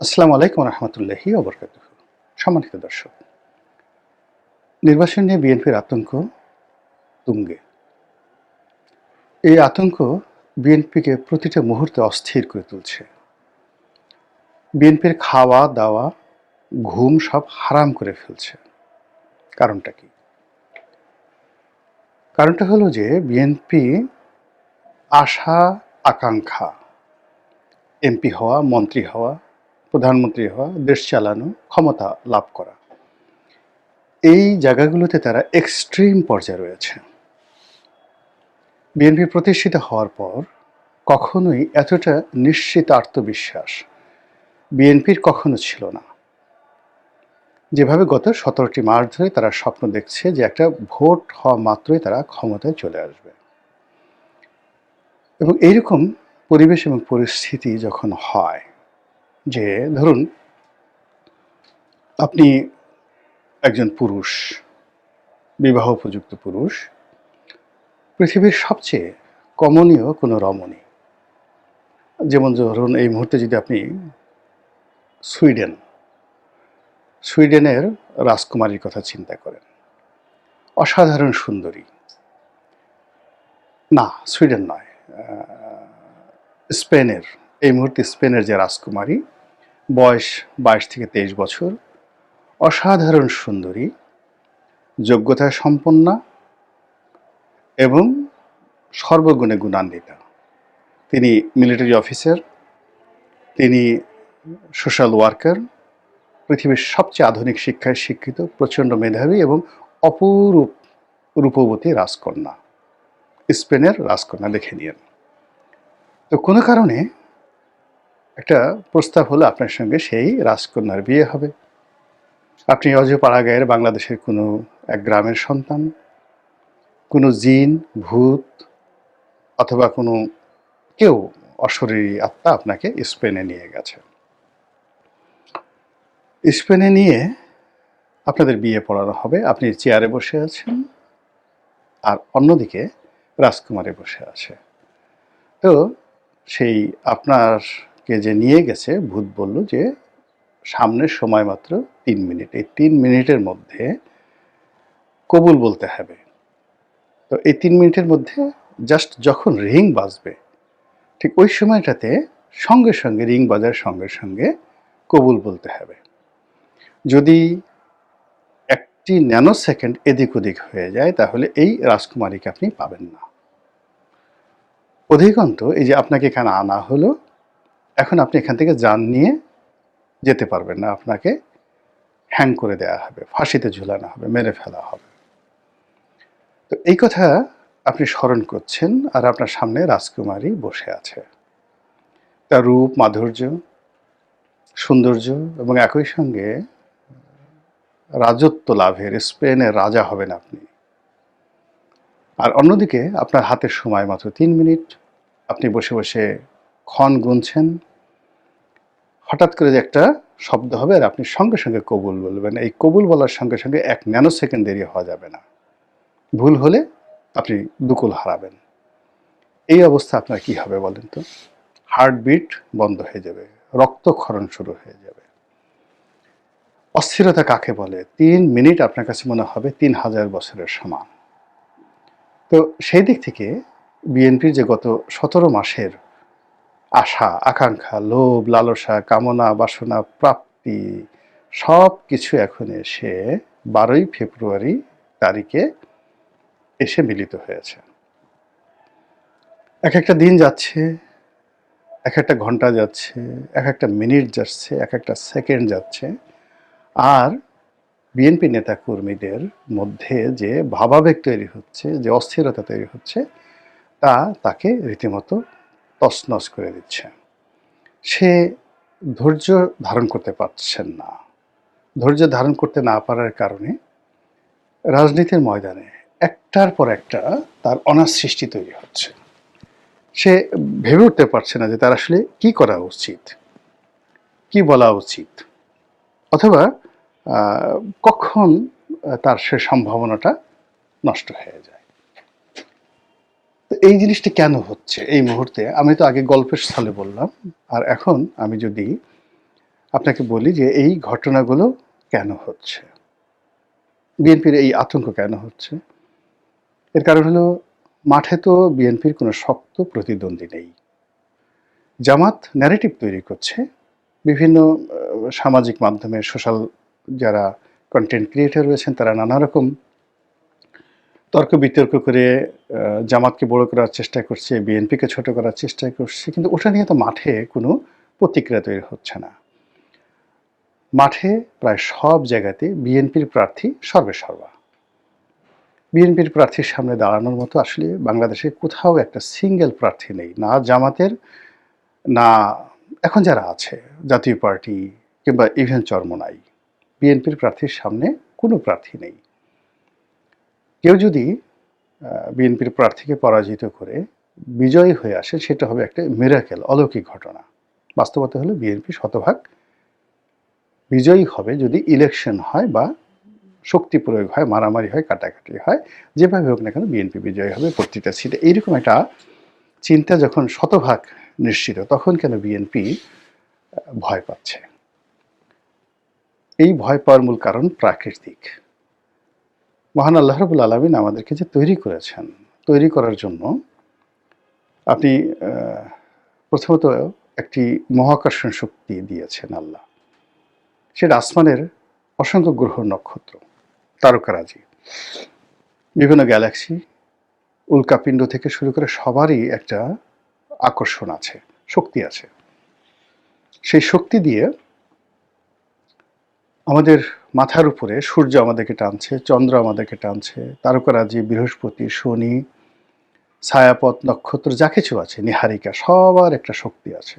আসসালামু আলাইকুম রহমতুল্লাহি ওবরকাতুহ। সম্মানিত দর্শক, নির্বাচন নিয়ে বিএনপির আতঙ্ক তুঙ্গে। এই আতঙ্ক বিএনপিকে প্রতিটা মুহূর্তে অস্থির করে তুলছে। বিএনপির খাওয়া দাওয়া ঘুম সব হারাম করে ফেলছে। কারণটা কি? কারণটা হলো যে বিএনপি আশা আকাঙ্ক্ষা, এমপি হওয়া, মন্ত্রী হওয়া, প্রধানমন্ত্রী হওয়া, দেশ চালানো, ক্ষমতা লাভ করা, এই জায়গাগুলোতে তারা এক্সট্রিম পর্যায়ে রয়েছে। বিএনপি প্রতিষ্ঠিত হওয়ার পর কখনোই এতটা নিশ্চিত আত্মবিশ্বাস বিএনপির কখনো ছিল না। যেভাবে গত 17টি মাস ধরে তারা স্বপ্ন দেখছে যে একটা ভোট হওয়া মাত্রই তারা ক্ষমতায় চলে আসবে, এবং এইরকম পরিবেশ এবং পরিস্থিতি যখন হয়, যে ধরুন আপনি একজন পুরুষ, বিবাহ উপযুক্ত পুরুষ, পৃথিবীর সবচেয়ে কমনীয় কোনো রমণী, যেমন ধরুন এই মুহূর্তে যদি আপনি সুইডেনের রাজকুমারীর কথা চিন্তা করেন, অসাধারণ সুন্দরী, না সুইডেন নয়, স্পেনের, এই মুহূর্তে স্পেনের যে রাজকুমারী, বয়স 22 থেকে 23 বছর, অসাধারণ সুন্দরী, যোগ্যতা সম্পন্না এবং সর্বগুণে গুণান্বিতা। তিনি মিলিটারি অফিসার, তিনি সোশ্যাল ওয়ার্কার, পৃথিবীর সবচেয়ে আধুনিক শিক্ষায় শিক্ষিত, প্রচণ্ড মেধাবী এবং অপরূপ রূপবতী রাজকন্যা, স্পেনের রাজকন্যা, দেখে নিন। তো কোনো কারণে একটা প্রস্তাব হলো আপনার সঙ্গে সেই রাজকন্যার বিয়ে হবে। আপনি অজপাড়াগাঁয়ের বাংলাদেশের কোনো এক গ্রামের সন্তান, কোনো জিন, ভূত অথবা কোনো কেউ অশরীরী আত্মা আপনাকে স্পেনে নিয়ে গেছে। স্পেনে নিয়ে আপনাদের বিয়ে পড়ানো হবে। আপনি চেয়ারে বসে আছেন, আর অন্যদিকে রাজকুমারী বসে আছে। তো সেই আপনারকে যে নিয়ে গেছে, ভূত বলল যে সামনের সময় মাত্র 3 মিনিট, এই 3 মিনিটের মধ্যে কবুল বলতে হবে। তো এই 3 মিনিটের মধ্যে জাস্ট যখন রিং বাজবে, ঠিক ওই সময়টাতে সঙ্গে সঙ্গে রিং বাজার সঙ্গে সঙ্গে কবুল বলতে হবে। যদি একটি ন্যানো সেকেন্ড এদিক ওদিক হয়ে যায়, তাহলে এই রাজকুমারীকে আপনি পাবেন না। অধিকন্তু এই যে আপনাকে এখানে আনা হলো, এখন আপনি এখান থেকে যান নিয়ে যেতে পারবেন না, আপনাকে হ্যাং করে দেওয়া হবে, ফাঁসিতে ঝুলানো হবে, মেরে ফেলা হবে। তো এই কথা আপনি স্মরণ করছেন, আর আপনার সামনে রাজকুমারী বসে আছে। তার রূপ, মাধুর্য, সৌন্দর্য এবং একই সঙ্গে রাজত্ব লাভের, স্পেনের রাজা হবেন আপনি। আর অন্যদিকে আপনার হাতের সময় মাত্র 3 মিনিট। আপনি বসে বসে ক্ষণ গুনছেন, হঠাৎ করে যে একটা শব্দ হবে আর আপনি সঙ্গে সঙ্গে কবুল বলবেন। এই কবুল বলার সঙ্গে সঙ্গে 1 ন্যানো সেকেন্ড দেরি হওয়া যাবে না। ভুল হলে আপনি দুকুল হারাবেন। এই অবস্থা আপনার কি হবে বলেন তো? হার্টবিট বন্ধ হয়ে যাবে, রক্তক্ষরণ শুরু হয়ে যাবে। অস্থিরতা কাকে বলে? 3 মিনিট আপনার কাছে মনে হবে 3000 বছরের সমান। তো সেই দিক থেকে বিএনপির যে গত 17 মাসের আশা আকাঙ্ক্ষা, লোভ লালসা, কামনা বাসনা, প্রাপ্তি, সব কিছু এখন এসে 12ই ফেব্রুয়ারি তারিখে এসে মিলিত হয়েছে। এক একটা দিন যাচ্ছে, এক একটা ঘন্টা যাচ্ছে, এক একটা মিনিট যাচ্ছে, এক একটা সেকেন্ড যাচ্ছে, আর বিএনপি নেতাকর্মীদের মধ্যে যে ভাবাবেগ তৈরি হচ্ছে, যে অস্থিরতা তৈরি হচ্ছে, তা তাকে রীতিমতো তছনছ করে দিচ্ছে। সে ধৈর্য ধারণ করতে পারছেন না। ধৈর্য ধারণ করতে না পারার কারণে রাজনীতির ময়দানে একটার পর একটা তার অনার সৃষ্টি তৈরি হচ্ছে। সে ভেবে উঠতে পারছে না যে তার আসলে কি করা উচিত, কি বলা উচিত, অথবা কখন তার সে সম্ভাবনাটা নষ্ট হয়ে যায়। তো এই জিনিসটা কেন হচ্ছে এই মুহূর্তে? আমি তো আগে গল্পের ছলে বললাম, আর এখন আমি যদি আপনাকে বলি যে এই ঘটনাগুলো কেন হচ্ছে? বিএনপির এই আতঙ্ক কেন হচ্ছে? এর কারণ হলো মাঠে তো বিএনপির কোনো শক্ত প্রতিদ্বন্দ্বী নেই। জামাত ন্যারেটিভ তৈরি করছে। বিভিন্ন সামাজিক মাধ্যমে সোশ্যাল যারা কনটেন্ট ক্রিয়েটর রয়েছেন তারা নানা রকম তর্ক-বিতর্ক করে জামাতকে বড় করার চেষ্টা করছে, বিএনপিকে ছোট করার চেষ্টা করছে। কিন্তু ওটা নিয়ে তো মাঠে কোনো প্রতিক্রিয়া তৈরি হচ্ছে না। মাঠে প্রায় সব জায়গাতে বিএনপির প্রার্থী সর্বেসর্বা। বিএনপির প্রার্থীর সামনে দাঁড়ানোর মতো আসলে বাংলাদেশে কোথাও একটা সিঙ্গেল প্রার্থী নেই। না জামাতের, না এখন যারা আছে জাতীয় পার্টি কিংবা ইভেন চরমোনাই। বিএনপির প্রার্থীর সামনে কোনো প্রার্থী নেই। কেউ যদি বিএনপির প্রার্থীকে পরাজিত করে বিজয়ী হয়ে আসে সেটা হবে একটা মিরাকেল, অলৌকিক ঘটনা। বাস্তবতা হলো বিএনপি শতভাগ বিজয়ী হবে যদি ইলেকশন হয় বা শক্তি প্রয়োগ হয়, মারামারি হয়, কাটাকাটি হয়। যেভাবে হোক না কেন বিএনপি বিজয়ী হবে প্রতিটা সিটে। এইরকম একটা চিন্তা যখন শতভাগ নিশ্চিত, তখন কেন বিএনপি ভয় পাচ্ছে? এই ভয় পাওয়ার মূল কারণ প্রাকৃতিক। মহান আল্লাহ রাব্বুল আলামিন আমাদেরকে যে তৈরি করেছেন, তৈরি করার জন্য আপনি প্রথমত একটি মহাকর্ষণ শক্তি দিয়েছেন আল্লাহ। সেটা আসমানের অসংখ্য গ্রহ নক্ষত্র, তারকারাজি, বিভিন্ন গ্যালাক্সি, উল্কাপিণ্ড থেকে শুরু করে সবারই একটা আকর্ষণ আছে, শক্তি আছে। সেই শক্তি দিয়ে আমাদের মাথার উপরে সূর্য আমাদেরকে টানছে, চন্দ্র আমাদেরকে টানছে, তারকারাজি, বৃহস্পতি, শনি, ছায়াপথ, নক্ষত্র যা কিছু আছে, নীহারিকা, সবার একটা শক্তি আছে।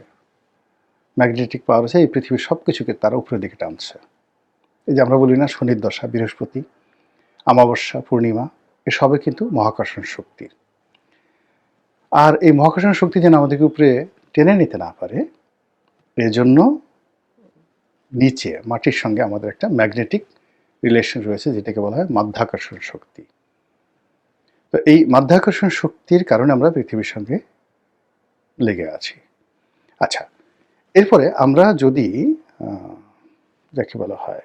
ম্যাগনেটিক পাওয়ার আছে, এই পৃথিবীর সব কিছুকে তারা উপরের দিকে টানছে। এই যে আমরা বলি না শনির দশা, বৃহস্পতি, অমাবস্যা, পূর্ণিমা, এসবে কিন্তু মহাকর্ষণ শক্তি। আর এই মহাকর্ষণ শক্তি যেন আমাদেরকে উপরে টেনে নিতে না পারে, এজন্য নিচে মাটির সঙ্গে আমাদের একটা ম্যাগনেটিক রিলেশন রয়েছে, যেটাকে বলা হয় মাধ্যাকর্ষণ শক্তি। তো এই মাধ্যাকর্ষণ শক্তির কারণে আমরা পৃথিবীর সঙ্গে লেগে আছি। আচ্ছা, এরপরে আমরা যদি যাকে বলা হয়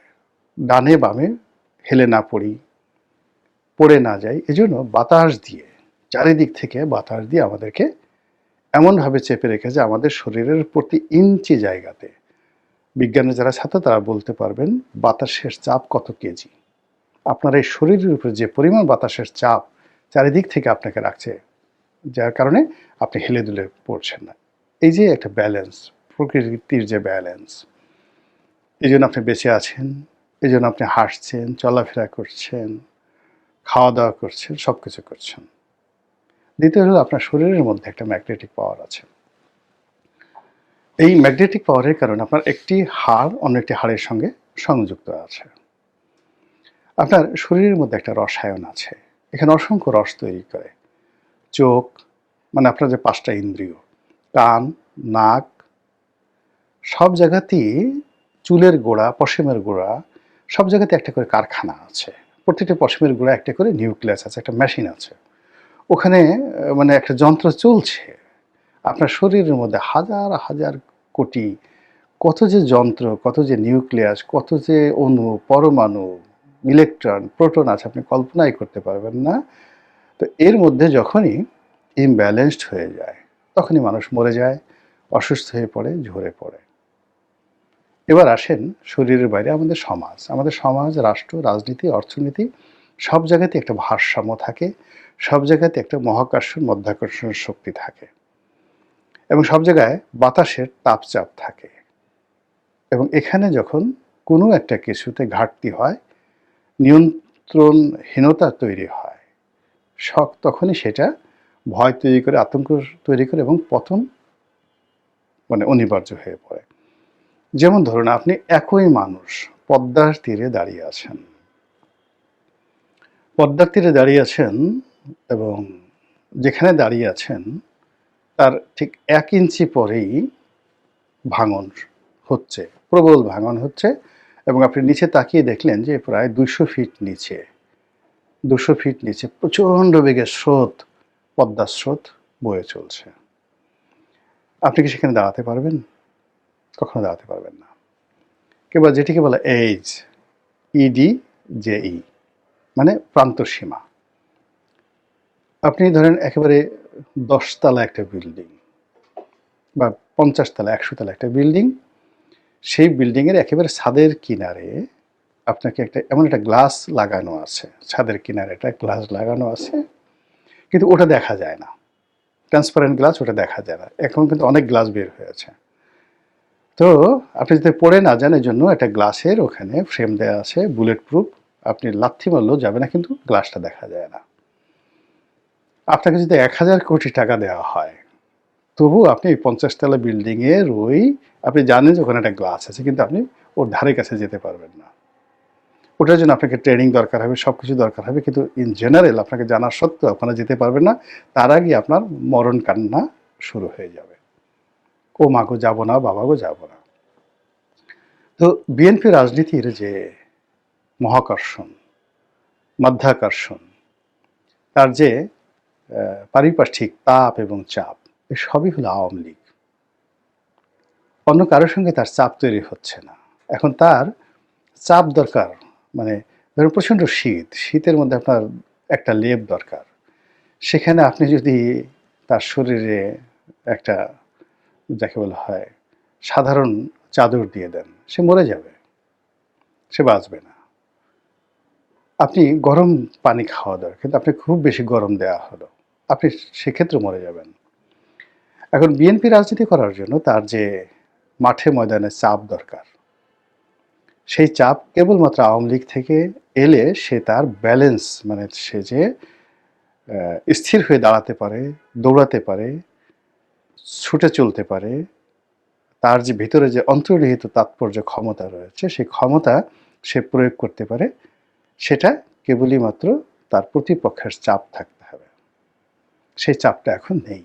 ডানে বামে হেলে না পড়ি, পড়ে না যাই, এজন্য বাতাস দিয়ে, চারিদিক থেকে বাতাস দিয়ে আমাদেরকে এমনভাবে চেপে রেখেছে আমাদের শরীরের প্রতি ইঞ্চি জায়গাতে। বিজ্ঞানের যারা ছাত্র তারা বলতে পারবেন বাতাসের চাপ কত কেজি। আপনার এই শরীরের উপরে যে পরিমাণ বাতাসের চাপ চারিদিক থেকে আপনাকে রাখছে, যার কারণে আপনি হেলে দুলে পড়ছেন না। এই যে একটা ব্যালেন্স, প্রকৃতির যে ব্যালেন্স, এই জন্য আপনি বেঁচে আছেন, এই জন্য আপনি হাসছেন, চলাফেরা করছেন, খাওয়া দাওয়া করছেন, সব কিছু করছেন। দ্বিতীয় হলো আপনার শরীরের মধ্যে একটা ম্যাগনেটিক পাওয়ার আছে। এই ম্যাগনেটিক পাওয়ারের কারণে আপনার একটি হাড় অন্য একটি হাড়ের সঙ্গে সংযুক্ত আছে। আপনার শরীরের মধ্যে একটা রসায়ন আছে, এখানে অসংখ্য রস তৈরি করে। চোখ মানে আপনার যে ৫টা ইন্দ্রিয়, কান, নাক, সব জায়গাতেই চুলের গোড়া, পশমের গোড়া, সব জায়গাতে একটা করে কারখানা আছে। প্রত্যেকটা পশমের গোড়া একটা করে নিউক্লিয়াস আছে, একটা মেশিন আছে। ওখানে মানে একটা যন্ত্র চলছে। আপনার শরীরের মধ্যে হাজার হাজার কোটি কত যে যন্ত্র, কত যে নিউক্লিয়াস, কত যে অণু, পরমাণু, ইলেকট্রন, প্রোটন আছে আপনি কল্পনাই করতে পারবেন না। তো এর মধ্যে যখনই ইমব্যালেন্সড হয়ে যায়, তখনই মানুষ মরে যায়, অসুস্থ হয়ে পড়ে, ঝরে পড়ে। এবার আসেন শরীরের বাইরে আমাদের সমাজ, রাষ্ট্র, রাজনীতি, অর্থনীতি, সব জায়গাতে একটা ভারসাম্য থাকে, সব জায়গাতে একটা মহাকর্ষণ, মাধ্যাকর্ষণ শক্তি থাকে এবং সব জায়গায় বাতাসের তাপচাপ থাকে। এবং এখানে যখন কোনো একটা কিছুতে ঘাটতি হয়, নিয়ন্ত্রণহীনতা তৈরি হয়, তখনই সেটা ভয় তৈরি করে, আতঙ্ক তৈরি করে এবং পতন মানে অনিবার্য হয়ে পড়ে। যেমন ধরুন আপনি একই মানুষ পদ্মার তীরে দাঁড়িয়ে আছেন, পদ্মার তীরে দাঁড়িয়ে আছেন এবং যেখানে দাঁড়িয়ে আছেন তার ঠিক ১ ইঞ্চি পরেই ভাঙন হচ্ছে, প্রবল ভাঙন হচ্ছে এবং আপনি নিচে তাকিয়ে দেখলেন যে প্রায় ২০০ ফিট নিচে, ২০০ ফিট নিচে প্রচণ্ড বেগে স্রোত, পদ্মার স্রোত বয়ে চলছে। আপনি কি সেখানে দাঁড়াতে পারবেন? কখনো দাঁড়াতে পারবেন না। কিংবা যেটিকে বলে এইজ, ইডি জেই, মানে প্রান্তসীমা। আপনি ধরেন একেবারে ১০ তলা একটা বিল্ডিং বা ৫০ তলা ১০০ তলা একটা বিল্ডিং, সেই বিল্ডিংয়ের একেবারে ছাদের কিনারে আপনাকে এমন একটা গ্লাস লাগানো আছে, ছাদের কিনারে একটা গ্লাস লাগানো আছে, কিন্তু ওটা দেখা যায় না, ট্রান্সপারেন্ট গ্লাস, ওটা দেখা যায় না। এখন কিন্তু অনেক গ্লাস বের হয়েছে। তো আপনি যদি পড়ে না যান, এই জন্য একটা গ্লাসের ওখানে ফ্রেম দেওয়া আছে, বুলেট প্রুফ, আপনি লাথি মারলেও যাবে না, কিন্তু গ্লাসটা দেখা যায় না। আপনাকে যদি ১,০০০ কোটি টাকা দেওয়া হয়, তবু আপনি ৫০ তলা বিল্ডিংয়ের আপনি জানেন যে ওখানে একটা গ্লাস আছে, কিন্তু আপনি ওর ধারে কাছে যেতে পারবেন না। ওটার জন্য আপনাকে ট্রেনিং দরকার হবে, সব কিছু দরকার হবে, কিন্তু ইন জেনারেল আপনাকে জানা সত্ত্বেও আপনারা যেতে পারবেন না। তার আগে আপনার মরণ কান্না শুরু হয়ে যাবে, ও মা গো যাবো না, বাবা গো যাবো না। তো বিএনপি রাজনীতির যে মহাকর্ষণ, মাধ্যাকর্ষণ, তার যে পারিপার্শ্বিক তাপ এবং চাপ, এ সবই হলো আওয়ামী লীগ। অন্য কারোর সঙ্গে তার চাপ তৈরি হচ্ছে না। এখন তার চাপ দরকার, মানে ধরুন প্রচণ্ড শীত, শীতের মধ্যে আপনার একটা লেপ দরকার। সেখানে আপনি যদি তার শরীরে একটা, যাকে বলা হয়, সাধারণ চাদর দিয়ে দেন, সে মরে যাবে, সে বাঁচবে না। আপনি গরম পানি খাওয়া দরকার, কিন্তু আপনি খুব বেশি গরম দেওয়া হলো, আপনি সেক্ষেত্রে মরে যাবেন। এখন বিএনপি রাজনীতি করার জন্য তার যে মাঠে ময়দানে চাপ দরকার, সেই চাপ কেবলমাত্র আওয়ামী লীগ থেকে এলে সে তার ব্যালেন্স, মানে সে যে স্থির হয়ে দাঁড়াতে পারে, দৌড়াতে পারে, ছুটে চলতে পারে, তার যে ভিতরে যে অন্তর্নিহিত তাৎপর্য ক্ষমতা রয়েছে, সেই ক্ষমতা সে প্রয়োগ করতে পারে, সেটা কেবলই মাত্র তার প্রতিপক্ষের চাপ থাকতে হবে। সেই চাপটা এখন নেই,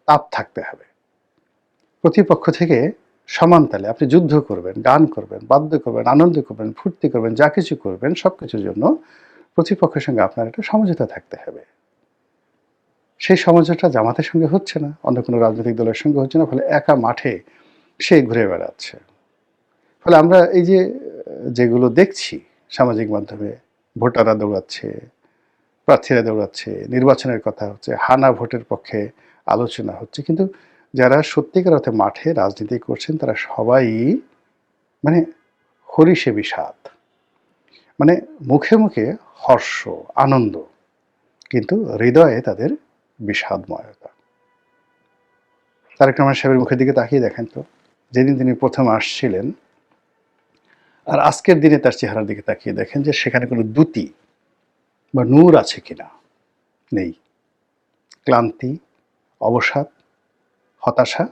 তাপ থাকতে হবে। প্রতিপক্ষ থেকে সমান তালে আপনি যুদ্ধ করবেন, গান করবেন, বাদ্য করবেন, আনন্দ করবেন, ফুর্তি করবেন, যা কিছু করবেন, সব কিছুর জন্য প্রতিপক্ষের সঙ্গে আপনার একটা সমঝোতা থাকতে হবে। সেই সমঝোতা জামাতের সঙ্গে হচ্ছে না, অন্য কোনো রাজনৈতিক দলের সঙ্গে হচ্ছে না, ফলে একা মাঠে সে ঘুরে বেড়াচ্ছে। ফলে আমরা এই যে যেগুলো দেখছি সামাজিক মাধ্যমে, ভোটাররা দৌড়াচ্ছে, প্রার্থীরা দৌড়াচ্ছে, নির্বাচনের কথা হচ্ছে, হানা ভোটের পক্ষে আলোচনা হচ্ছে, কিন্তু যারা সত্যিকার অর্থে মাঠে রাজনীতি করছেন তারা সবাই মানে হরিষে বিষাদ, মানে মুখে মুখে হর্ষ, আনন্দ, কিন্তু হৃদয়ে তাদের বিষাদময়তা। তারেক রহমান সাহেবের মুখের দিকে তাকিয়ে দেখেন তো, যেদিন তিনি প্রথম আসছিলেন আর আজকের দিনে তার চেহারার দিকে তাকিয়ে দেখেন যে সেখানে কোনো দ্যুতি বা নূর আছে কিনা, নেই। ক্লান্তি, অবসাদ, হতাশা,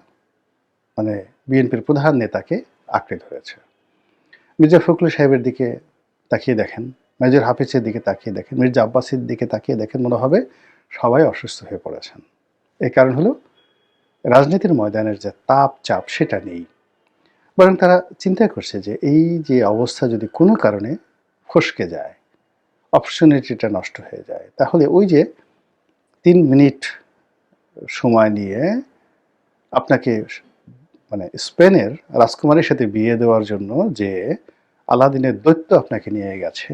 মানে বিএনপির প্রধান নেতাকে আঁকড়ে ধরেছে। মির্জা ফখরুল সাহেবের দিকে তাকিয়ে দেখেন, মেজর হাফিজের দিকে তাকিয়ে দেখেন, মির্জা আব্বাসের দিকে তাকিয়ে দেখেন, মনে হবে সবাই অসুস্থ হয়ে পড়েছেন। এর কারণ হলো রাজনীতির ময়দানের যে তাপ চাপ সেটা নেই। বরং তারা চিন্তা করছে যে এই যে অবস্থা যদি কোনো কারণে ফসকে যায়, অপরচুনিটিটা নষ্ট হয়ে যায়, তাহলে ওই যে ৩ মিনিট সময় নিয়ে আপনাকে মানে স্পেনের রাজকুমারীর সাথে বিয়ে দেওয়ার জন্য যে আলাদিনের দৈত্য আপনাকে নিয়ে গেছে,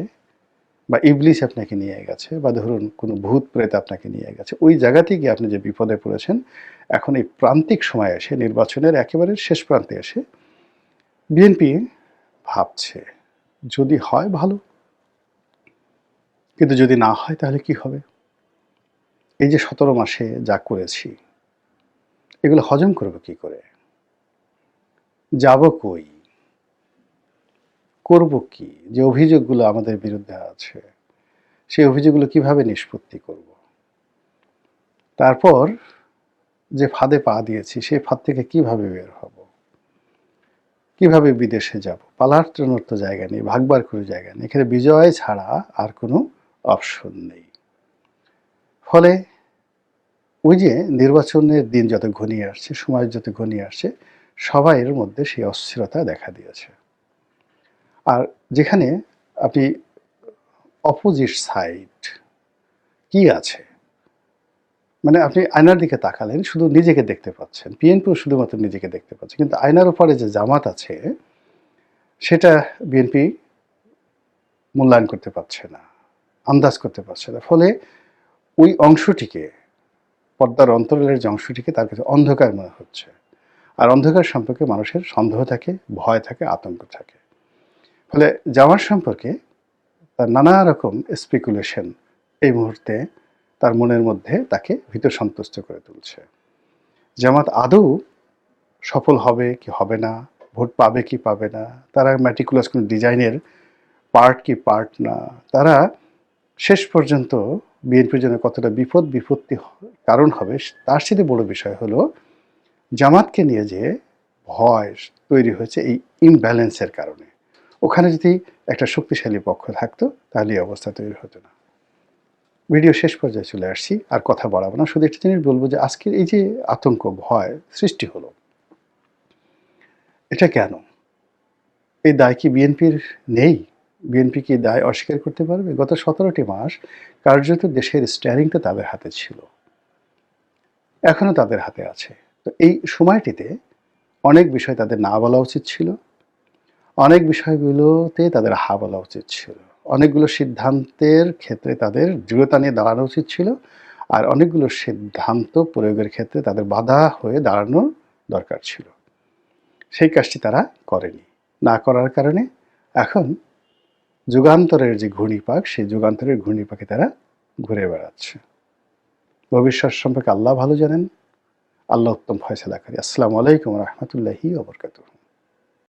বা ইবলিস আপনাকে নিয়ে গেছে, বা ধরুন কোনো ভূত প্রেত আপনাকে নিয়ে গেছে, ওই জায়গাতে গিয়ে আপনি যে বিপদে পড়েছেন, এখন এই প্রান্তিক সময় এসে, নির্বাচনের একেবারে শেষ প্রান্তে এসে বিএনপি ভাবছে যদি হয় ভালো, কিন্তু যদি না হয় তাহলে কি হবে? এই যে ১৭ মাসে যা করেছি, এগুলো হজম করবো কি করে? যাব কই? করব কি? যে অভিযোগগুলো আমাদের বিরুদ্ধে আছে, সেই অভিযোগগুলো কিভাবে নিষ্পত্তি করব? তারপর যে ফাঁদে পা দিয়েছি, সেই ফাঁদ থেকে কিভাবে বের হব? কিভাবে বিদেশে যাব? পালার জন্য তো জায়গা নেই, ভাগবার কোনো জায়গা নেই। এখানে বিজয় ছাড়া আর কোনো অপশন নেই। ফলে ওই যে নির্বাচনের দিন যত ঘনিয়ে আসছে, সময় যত ঘনিয়ে আসছে, সবাইয়ের মধ্যে সেই অস্থিরতা দেখা দিয়েছে। আর যেখানে আপনি অপোজিট সাইড কি আছে, মানে আপনি আয়নার দিকে তাকালেন, শুধু নিজেকে দেখতে পাচ্ছেন, বিএনপিও শুধুমাত্র নিজেকে দেখতে পাচ্ছে, কিন্তু আয়নার উপরে যে জামাত আছে, সেটা বিএনপি মূল্যায়ন করতে পারছে না, আন্দাজ করতে পারছে না। ফলে ওই অংশটিকে, পর্দার অন্তরালের যে অংশটিকে তার কাছে অন্ধকার মনে হচ্ছে। আর অন্ধকার সম্পর্কে মানুষের সন্দেহ থাকে, ভয় থাকে, আতঙ্ক থাকে। ফলে জামাত সম্পর্কে তার নানা রকম স্পেকুলেশন এই মুহূর্তে তার মনের মধ্যে তাকে ভীত সন্তুষ্ট করে তুলছে। জামাত আদৌ সফল হবে কি হবে না, ভোট পাবে কি পাবে না, তারা ম্যাটিকুলাস কোনো ডিজাইনের পার্ট কি পার্ট না, তারা শেষ পর্যন্ত বিএনপির জন্য কতটা বিপত্তি কারণ হবে, তার চেয়ে বড় বিষয় হলো জামাতকে নিয়ে যে ভয় তৈরি হয়েছে এই ইমব্যালেন্সের কারণে। ওখানে যদি একটা শক্তিশালী পক্ষ থাকতো তাহলে এই অবস্থা তৈরি হতো না। ভিডিও শেষ পর্যায়ে চলে আসছি, আর কথা বাড়াবো না, শুধু একটা জিনিস বলবো যে আজকের এই যে আতঙ্ক ভয় সৃষ্টি হলো, এটা কেন? এই দায় কি বিএনপির নেই? বিএনপি কি দায় অস্বীকার করতে পারবে? গত ১৭টি মাস কার্যত দেশের স্টিয়ারিংটা তাদের হাতে ছিল, এখনো তাদের হাতে আছে। তো এই সময়টিতে অনেক বিষয় তাদের না বলা উচিত ছিল, অনেক বিষয়গুলোতে তাদের হা বলা উচিত ছিল, অনেকগুলো সিদ্ধান্তের ক্ষেত্রে তাদের দৃঢ়তা নিয়ে দাঁড়ানো উচিত ছিল, আর অনেকগুলো সিদ্ধান্ত প্রয়োগের ক্ষেত্রে তাদের বাধা হয়ে দাঁড়ানোর দরকার ছিল। সেই কাজটি তারা করেনি। না করার কারণে এখন যুগান্তরের যে ঘূর্ণিপাক, সেই যুগান্তরের ঘূর্ণিপাকে তারা ঘুরে বেড়াচ্ছে। ভবিষ্যৎ সম্পর্কে আল্লাহ ভালো জানেন, আল্লাহ উত্তম ফয়সালাকারী। আসসালামু আলাইকুম রহমতুল্লাহি ওয়া বারাকাতুহু।